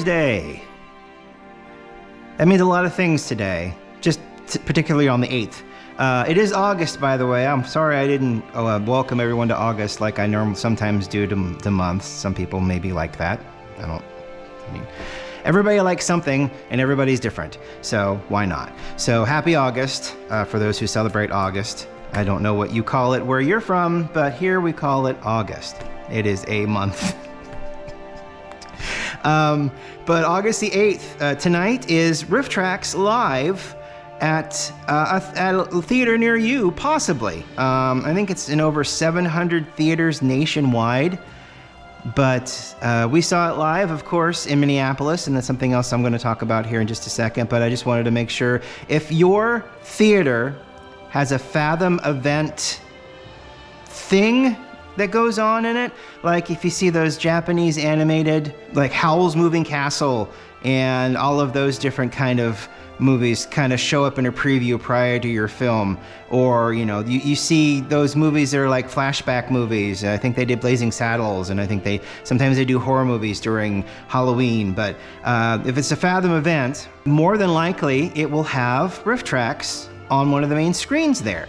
Thursday. That means a lot of things today, just particularly on the 8th. It is August, by the way. I'm sorry I didn't welcome everyone to August like I normally sometimes do to the months. Some people maybe like that. I mean, everybody likes something and everybody's different, so why not? So happy August for those who celebrate August. I don't know what you call it where you're from, but here we call it August. It is a month. But August the 8th, tonight is RiffTrax live at a theater near you, possibly. I think it's in over 700 theaters nationwide. But we saw it live, of course, in Minneapolis, and that's something else I'm going to talk about here in just a second. But I just wanted to make sure if your theater has a Fathom event thing that goes on in it, like if you see those Japanese animated, like Howl's Moving Castle and all of those different kind of movies kind of show up in a preview prior to your film, or you see those movies that are like flashback movies. I think they did Blazing Saddles, and I think sometimes they do horror movies during Halloween. But if it's a Fathom event, more than likely it will have RiffTrax on one of the main screens there.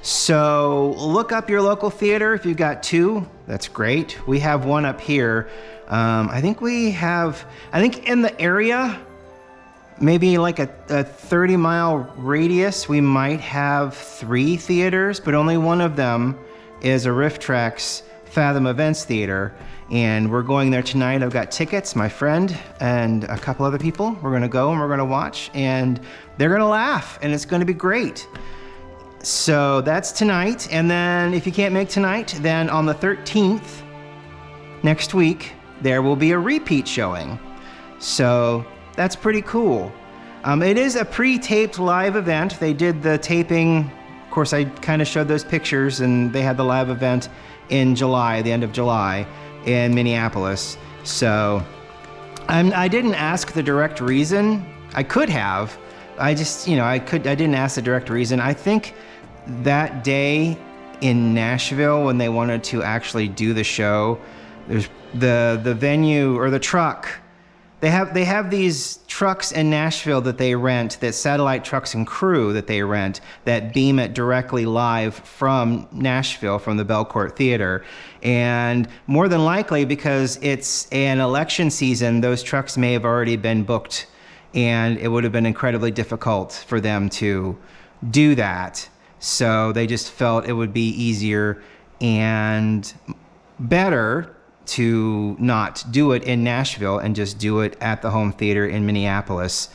So look up your local theater. If you've got two, that's great. We have one up here. I think in the area, maybe like a 30-mile radius, we might have 3 theaters, but only one of them is a RiffTrax Fathom Events theater. And we're going there tonight. I've got tickets, my friend, and a couple other people. We're gonna go and we're gonna watch, and they're gonna laugh, and it's gonna be great. So that's tonight. And then if you can't make tonight, then on the 13th, next week, there will be a repeat showing. So that's pretty cool. It is a pre-taped live event. They did the taping. Of course, I kind of showed those pictures, and they had the live event in July, the end of July, in Minneapolis. So I didn't ask the direct reason. I could have. I just, I didn't ask the direct reason. I think that day in Nashville, when they wanted to actually do the show, there's the venue or the truck. They have these trucks in Nashville that they rent, that satellite trucks and crew that they rent, that beam it directly live from Nashville, from the Belcourt Theater. And more than likely, because it's an election season, those trucks may have already been booked, and it would have been incredibly difficult for them to do that. So they just felt it would be easier and better to not do it in Nashville and just do it at the home theater in Minneapolis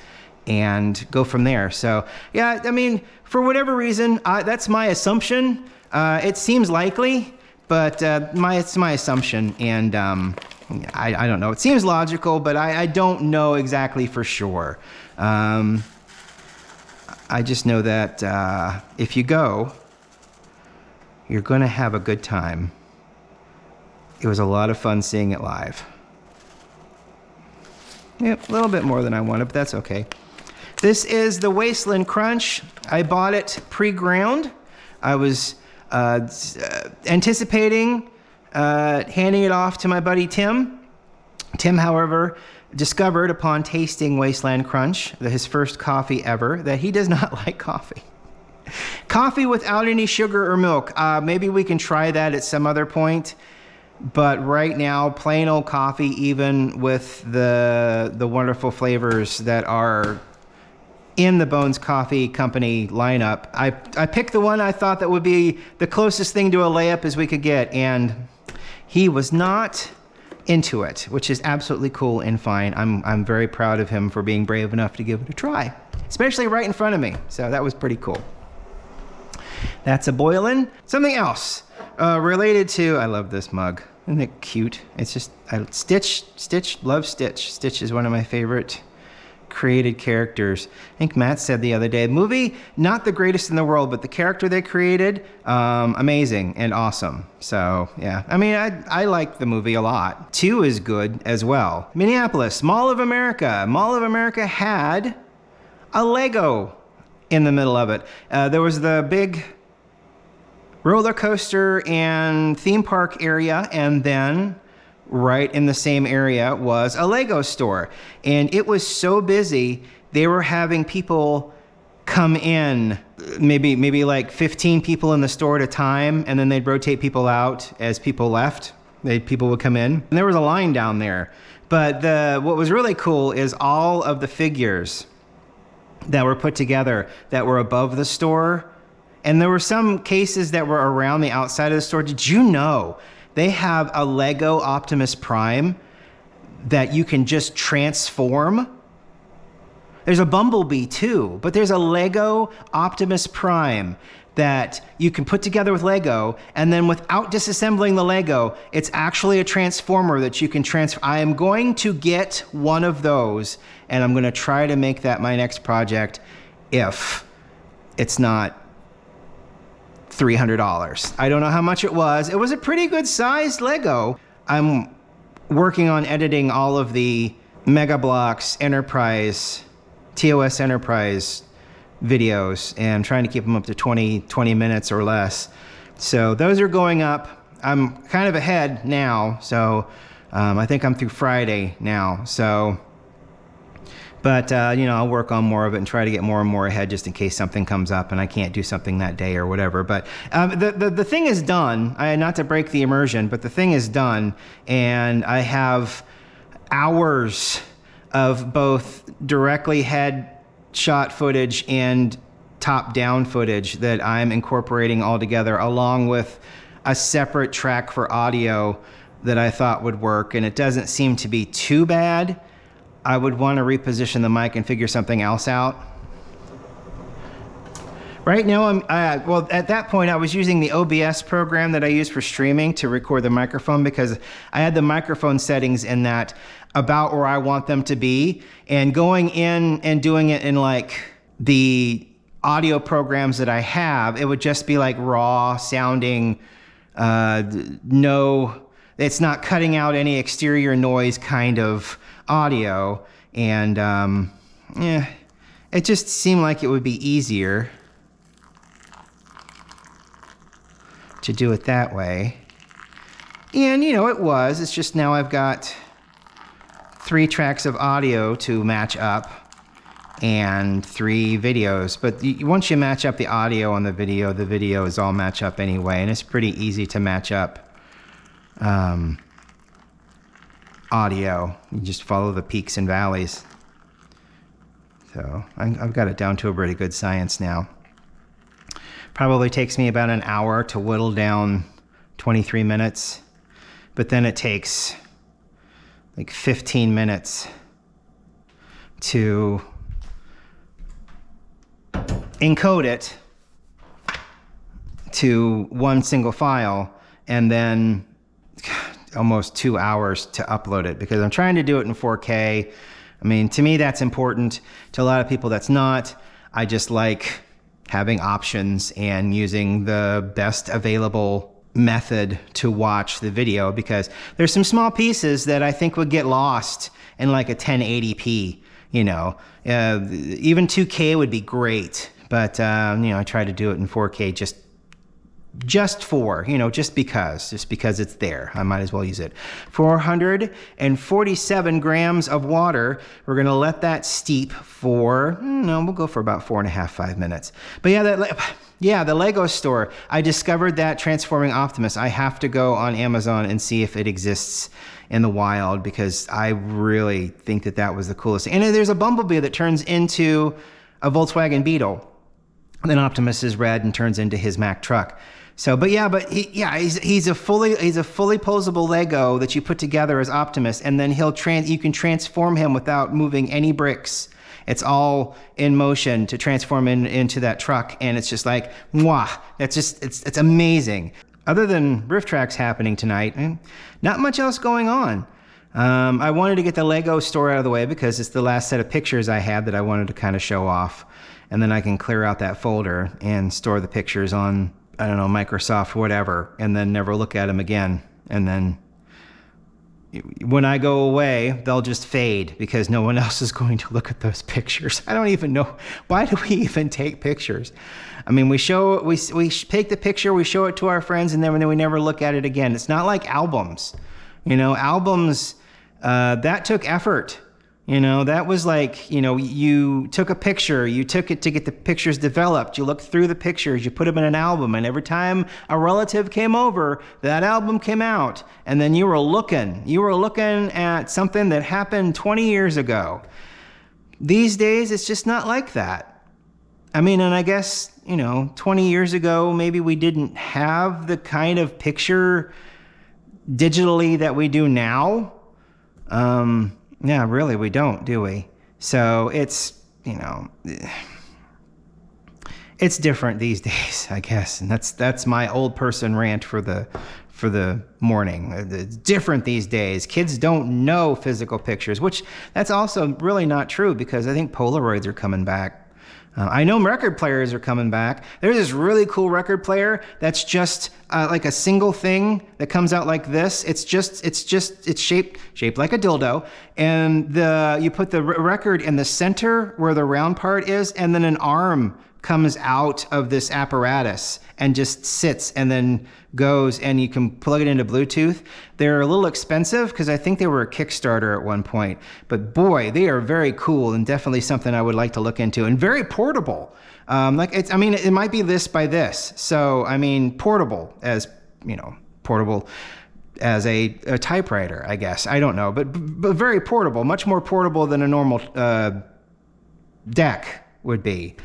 and go from there. So yeah, I mean, for whatever reason, that's my assumption. It seems likely, but it's my assumption, and I don't know. It seems logical, but I don't know exactly for sure. I just know that if you go, you're going to have a good time. It was a lot of fun seeing it live. Yep, a little bit more than I wanted, but that's okay. This is the Wasteland Crunch. I bought it pre-ground. I was anticipating handing it off to my buddy Tim. Tim, however, discovered upon tasting Wasteland Crunch, his first coffee ever, that he does not like coffee. Coffee without any sugar or milk. Maybe we can try that at some other point. But right now, plain old coffee, even with the wonderful flavors that are in the Bones Coffee Company lineup, I picked the one I thought that would be the closest thing to a layup as we could get, and he was not into it, which is absolutely cool and fine. I'm very proud of him for being brave enough to give it a try, especially right in front of me. So that was pretty cool. That's a boilin'. Something else related to, I love this mug. Isn't it cute? It's just, Stitch, love Stitch. Stitch is one of my favorite created characters. I think Matt said the other day, movie, not the greatest in the world, but the character they created, amazing and awesome. So yeah, I mean, I like the movie a lot. 2 is good as well. Minneapolis, Mall of America. Mall of America had a Lego in the middle of it. There was the big roller coaster and theme park area, and then right in the same area was a Lego store. And it was so busy, they were having people come in, maybe like 15 people in the store at a time, and then they'd rotate people out as people left. People would come in. And there was a line down there. But what was really cool is all of the figures that were put together that were above the store. And there were some cases that were around the outside of the store. Did you know they have a Lego Optimus Prime that you can just transform? There's a Bumblebee too, but there's a Lego Optimus Prime that you can put together with Lego, and then without disassembling the Lego, it's actually a transformer that you can transfer. I am going to get one of those, and I'm gonna try to make that my next project if it's not $300. I don't know how much it was. It was a pretty good sized Lego. I'm working on editing all of the Mega Bloks Enterprise, TOS Enterprise videos, and trying to keep them up to 20 minutes or less. So those are going up. I'm kind of ahead now, so I think I'm through Friday now. So, but you know, I'll work on more of it and try to get more and more ahead just in case something comes up and I can't do something that day or whatever. But the thing is done. Not to break the immersion, but the thing is done, and I have hours of both directly head-shot footage and top-down footage that I'm incorporating all together, along with a separate track for audio that I thought would work, and it doesn't seem to be too bad. I would want to reposition the mic and figure something else out. Right now, well, at that point, I was using the OBS program that I use for streaming to record the microphone, because I had the microphone settings in that about where I want them to be, and going in and doing it in like the audio programs that I have, it would just be like raw sounding, it's not cutting out any exterior noise kind of audio, and yeah, it just seemed like it would be easier to do it that way. And you know, it was. It's just now I've got 3 tracks of audio to match up and 3 videos. But once you match up the audio and the videos all match up anyway, and it's pretty easy to match up audio. You just follow the peaks and valleys. So I've got it down to a pretty good science now. Probably takes me about an hour to whittle down 23 minutes, but then it takes like 15 minutes to encode it to one single file, and then almost 2 hours to upload it, because I'm trying to do it in 4K. I mean, to me, that's important. To a lot of people, that's not. I just like having options and using the best available method to watch the video, because there's some small pieces that I think would get lost in like a 1080p, you know. Even 2K would be great, but you know, I try to do it in 4K just for, you know, just because it's there. I might as well use it. 447 grams of water. We're gonna let that steep for, we'll go for about 4.5, 5 minutes. But yeah, the Lego store, I discovered that transforming Optimus. I have to go on Amazon and see if it exists in the wild, because I really think that was the coolest thing. And there's a Bumblebee that turns into a Volkswagen Beetle. And then Optimus is red and turns into his Mack truck. So, but he's a fully posable Lego that you put together as Optimus, and then you can transform him without moving any bricks. It's all in motion to transform into that truck, and it's just like, mwah! It's amazing. Other than RiffTrax happening tonight, not much else going on. I wanted to get the Lego store out of the way because it's the last set of pictures I had that I wanted to kind of show off, and then I can clear out that folder and store the pictures on, I don't know, Microsoft, whatever, and then never look at them again. And then when I go away, they'll just fade because no one else is going to look at those pictures. I don't even know, why do we even take pictures? I mean, we take the picture, we show it to our friends, and then we never look at it again. It's not like albums. You know, albums, that took effort. You know, that was like, you know, you took a picture, you took it to get the pictures developed, you looked through the pictures, you put them in an album, and every time a relative came over, that album came out, and then you were looking at something that happened 20 years ago. These days, it's just not like that. I mean, and I guess, you know, 20 years ago, maybe we didn't have the kind of picture digitally that we do now. Yeah, really, we don't, do we? So it's, you know, it's different these days, I guess. And that's my old person rant for the morning. It's different these days. Kids don't know physical pictures, which that's also really not true, because I think Polaroids are coming back. I know record players are coming back. There's this really cool record player that's just like a single thing that comes out like this. It's shaped like a dildo, and you put the record in the center where the round part is, and then an arm comes out of this apparatus and just sits and then goes, and you can plug it into Bluetooth. They're a little expensive because I think they were a Kickstarter at one point, but boy, they are very cool and definitely something I would like to look into, and very portable. I mean, it might be this by this. So, I mean, portable as, you know, portable as a typewriter, I guess. I don't know, but very portable, much more portable than a normal deck would be.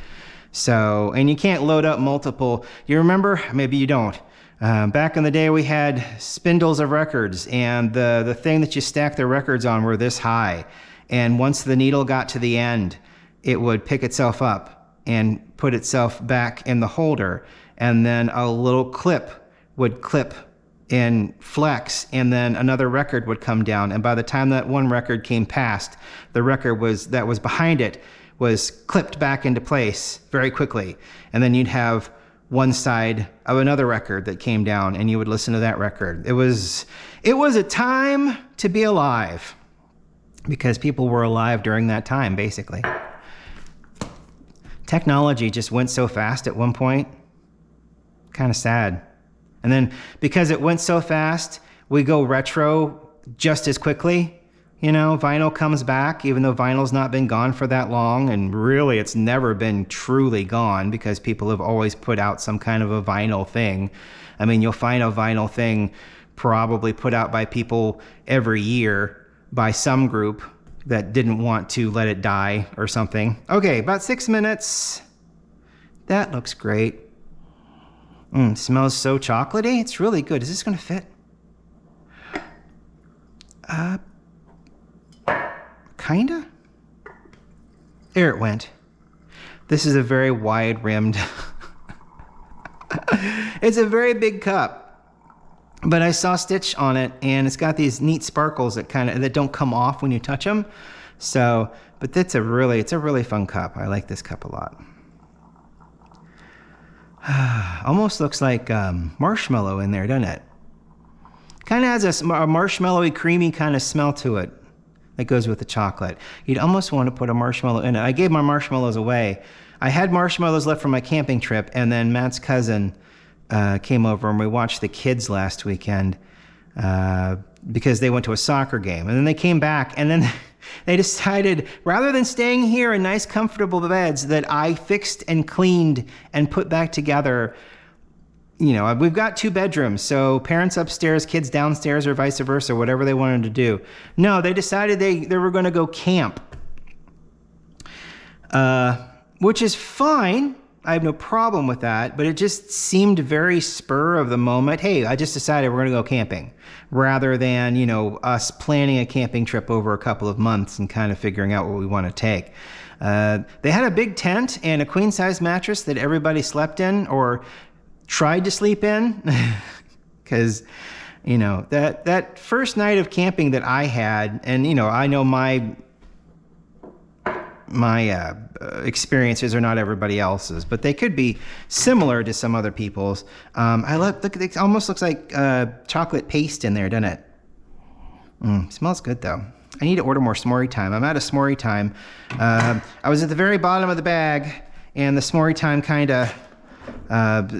So, and you can't load up multiple. You remember? Maybe you don't. Back in the day, we had spindles of records, and the thing that you stack the records on were this high. And once the needle got to the end, it would pick itself up and put itself back in the holder. And then a little clip would clip in flex, and then another record would come down. And by the time that one record came past, the record that was behind it was clipped back into place very quickly. And then you'd have one side of another record that came down, and you would listen to that record. It was a time to be alive, because people were alive during that time, basically. Technology just went so fast at one point. Kind of sad. And then because it went so fast, we go retro just as quickly. You know, vinyl comes back, even though vinyl's not been gone for that long, and really it's never been truly gone, because people have always put out some kind of a vinyl thing. I mean, you'll find a vinyl thing probably put out by people every year by some group that didn't want to let it die or something. Okay, about 6 minutes. That looks great. Smells so chocolatey. It's really good. Is this gonna fit? Kinda? There it went. This is a very wide-rimmed... It's a very big cup, but I saw Stitch on it, and it's got these neat sparkles that don't come off when you touch them. So, but it's a really fun cup. I like this cup a lot. Almost looks like marshmallow in there, doesn't it? Kind of has a marshmallowy, creamy kind of smell to it that goes with the chocolate. You'd almost want to put a marshmallow in it. I gave my marshmallows away. I had marshmallows left from my camping trip, and then Matt's cousin came over, and we watched the kids last weekend because they went to a soccer game. And then they came back, and then they decided, rather than staying here in nice, comfortable beds that I fixed and cleaned and put back together. You know, we've got 2 bedrooms, so parents upstairs, kids downstairs, or vice versa, whatever they wanted to do. No, they decided they were going to go camp, which is fine. I have no problem with that, but it just seemed very spur of the moment. Hey, I just decided we're going to go camping, rather than, you know, us planning a camping trip over a couple of months and kind of figuring out what we want to take. They had a big tent and a queen-size mattress that everybody slept in, or tried to sleep in, because, you know, that first night of camping that I had, and, you know, I know my experiences are not everybody else's, but they could be similar to some other people's. Look, it almost looks like chocolate paste in there, doesn't it? Smells good though. I need to order more s'more time. I'm out of s'more time. I was at the very bottom of the bag, and the s'more time kind of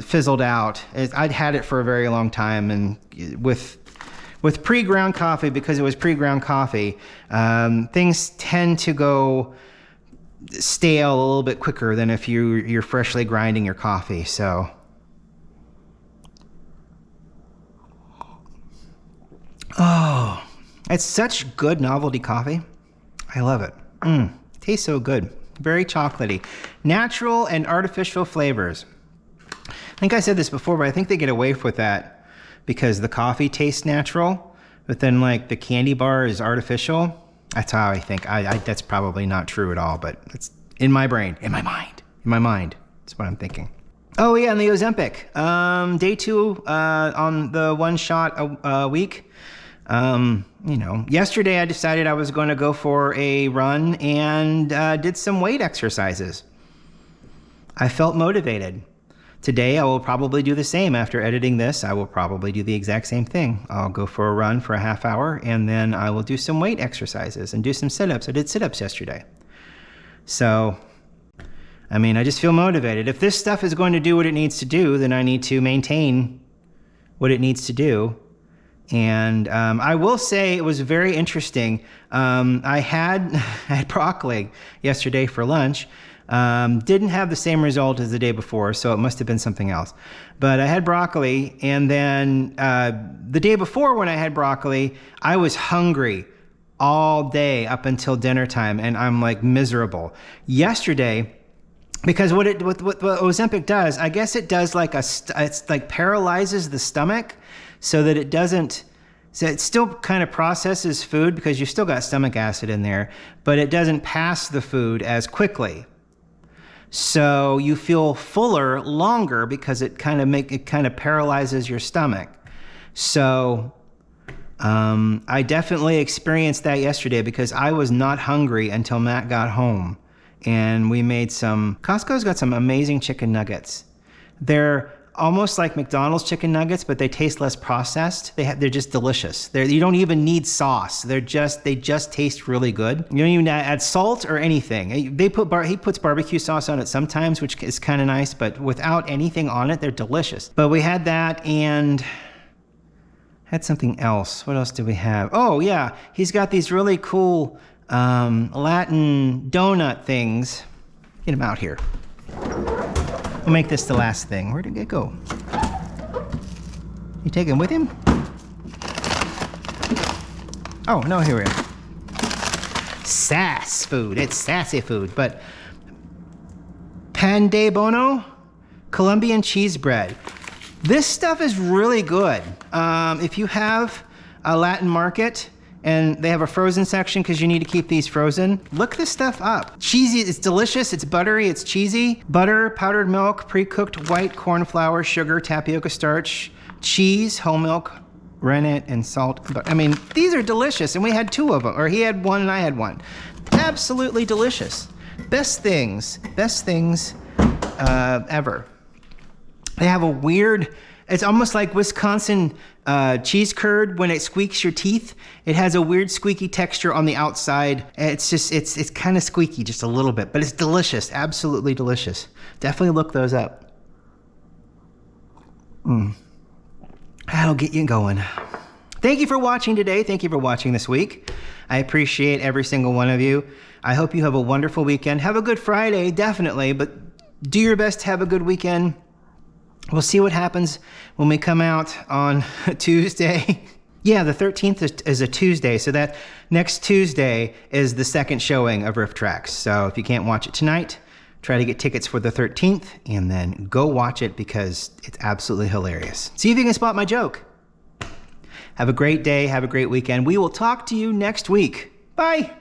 fizzled out. I'd had it for a very long time, and with with pre-ground coffee, because it was pre-ground coffee, things tend to go stale a little bit quicker than if you're freshly grinding your coffee. So oh, it's such good novelty coffee. I love it. Tastes so good. Very chocolatey. Natural and artificial flavors. I think I said this before, but I think they get away with that because the coffee tastes natural, but then like the candy bar is artificial. That's how I think. That's probably not true at all, but it's in my brain, in my mind. That's what I'm thinking. Oh yeah, and the Ozempic. Day 2 on the 1 shot a week. You know, yesterday I decided I was going to go for a run and did some weight exercises. I felt motivated. Today I will probably do the same. After editing this, I will probably do the exact same thing. I'll go for a run for a half hour and then I will do some weight exercises and do some sit-ups. I did sit-ups yesterday. So, I mean, I just feel motivated. If this stuff is going to do what it needs to do, then I need to maintain what it needs to do. And I will say it was very interesting. I had broccoli yesterday for lunch. Didn't have the same result as the day before, so it must have been something else. But I had broccoli, and then the day before when I had broccoli, I was hungry all day up until dinner time, and I'm like miserable. Yesterday, because what Ozempic does, I guess it does like it's like paralyzes the stomach so that it doesn't, so it still kind of processes food because you still got stomach acid in there, but it doesn't pass the food as quickly. So you feel fuller longer because it kind of paralyzes your stomach. So I definitely experienced that yesterday because I was not hungry until Matt got home. And we made some, Costco's got some amazing chicken nuggets. They're almost like McDonald's chicken nuggets, but they taste less processed. They're just delicious. You don't even need sauce. They just taste really good. You don't even add salt or anything. He puts barbecue sauce on it sometimes, which is kind of nice, but without anything on it, they're delicious. But we had that and had something else. What else do we have? Oh yeah, he's got these really cool Latin donut things. Get him out here. We'll make this the last thing. Where did it go? You take him with him? Oh, no, here we are. Sass food. It's sassy food. But pan de bono, Colombian cheese bread. This stuff is really good. If you have a Latin market, and they have a frozen section because you need to keep these frozen. Look this stuff up. Cheesy, it's delicious, it's buttery, it's cheesy. Butter, powdered milk, pre-cooked white corn flour, sugar, tapioca starch, cheese, whole milk, rennet, and salt. I mean, these are delicious, and we had 2 of them, or he had 1 and I had 1. Absolutely delicious. Best things ever. They have a weird, it's almost like Wisconsin cheese curd when it squeaks your teeth. It has a weird squeaky texture on the outside. It's kind of squeaky just a little bit, but it's delicious, absolutely delicious. Definitely look those up. That'll get you going. Thank you for watching today. Thank you for watching this week. I appreciate every single one of you. I hope you have a wonderful weekend. Have a good Friday, definitely, but do your best to have a good weekend. We'll see what happens when we come out on Tuesday. Yeah, the 13th is a Tuesday, so that next Tuesday is the second showing of RiffTrax. So if you can't watch it tonight, try to get tickets for the 13th, and then go watch it because it's absolutely hilarious. See if you can spot my joke. Have a great day, have a great weekend. We will talk to you next week. Bye.